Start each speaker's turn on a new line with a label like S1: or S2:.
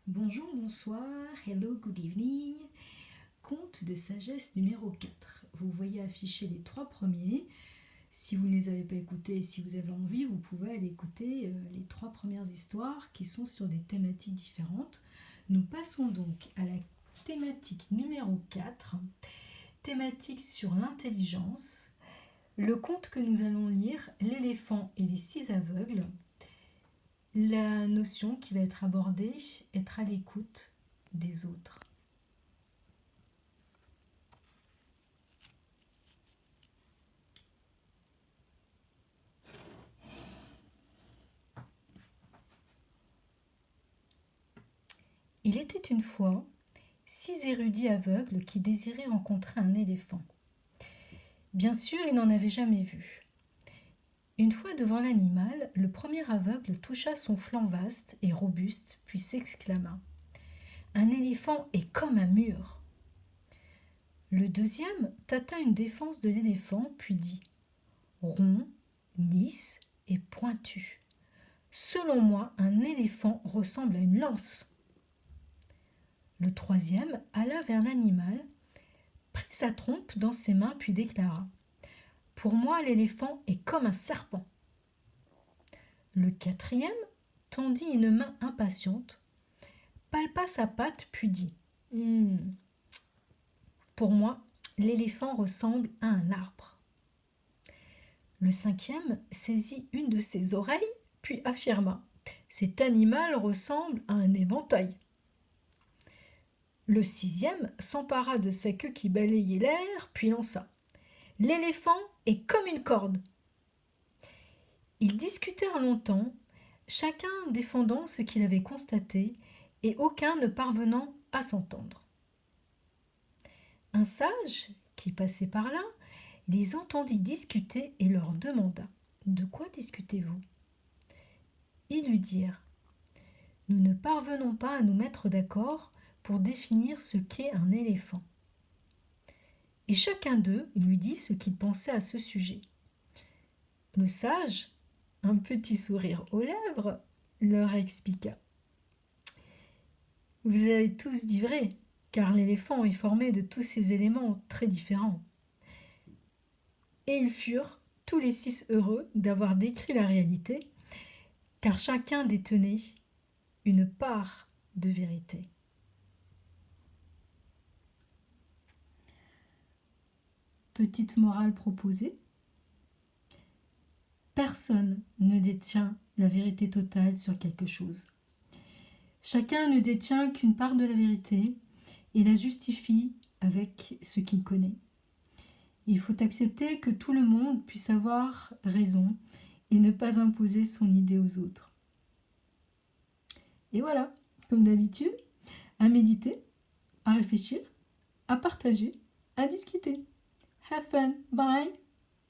S1: Bonjour, bonsoir, hello, good evening. Conte de sagesse numéro 4. Vous voyez afficher les 3 premiers. Si vous ne les avez pas écoutés, si vous avez envie, vous pouvez aller écouter les 3 premières histoires qui sont sur des thématiques différentes. Nous passons donc à la thématique numéro 4, thématique sur l'intelligence. Le conte que nous allons lire, l'éléphant et les 6 aveugles. La notion qui va être abordée, être à l'écoute des autres. Il était une fois 6 érudits aveugles qui désiraient rencontrer un éléphant. Bien sûr, ils n'en avaient jamais vu. Une fois devant l'animal, le premier aveugle toucha son flanc vaste et robuste, puis s'exclama « Un éléphant est comme un mur !» Le deuxième tâta une défense de l'éléphant, puis dit « Rond, lisse et pointu. Selon moi, un éléphant ressemble à une lance. » Le troisième alla vers l'animal, prit sa trompe dans ses mains, puis déclara « Pour moi, l'éléphant est comme un serpent. » Le quatrième tendit une main impatiente, palpa sa patte, puis dit « Pour moi, l'éléphant ressemble à un arbre. » Le cinquième saisit une de ses oreilles, puis affirma « Cet animal ressemble à un éventail. » Le sixième s'empara de sa queue qui balayait l'air, puis lança « L'éléphant est comme une corde. » Ils discutèrent longtemps, chacun défendant ce qu'il avait constaté et aucun ne parvenant à s'entendre. Un sage, qui passait par là, les entendit discuter et leur demanda « De quoi discutez-vous » Ils lui dirent « Nous ne parvenons pas à nous mettre d'accord pour définir ce qu'est un éléphant. » Et chacun d'eux lui dit ce qu'il pensait à ce sujet. Le sage, un petit sourire aux lèvres, leur expliqua. « Vous avez tous dit vrai, car l'éléphant est formé de tous ces éléments très différents. » Et ils furent tous les 6 heureux d'avoir décrit la réalité, car chacun détenait une part de vérité. Petite morale proposée. Personne ne détient la vérité totale sur quelque chose. Chacun ne détient qu'une part de la vérité et la justifie avec ce qu'il connaît. Il faut accepter que tout le monde puisse avoir raison et ne pas imposer son idée aux autres. Et voilà, comme d'habitude, à méditer, à réfléchir, à partager, à discuter. Have fun, bye!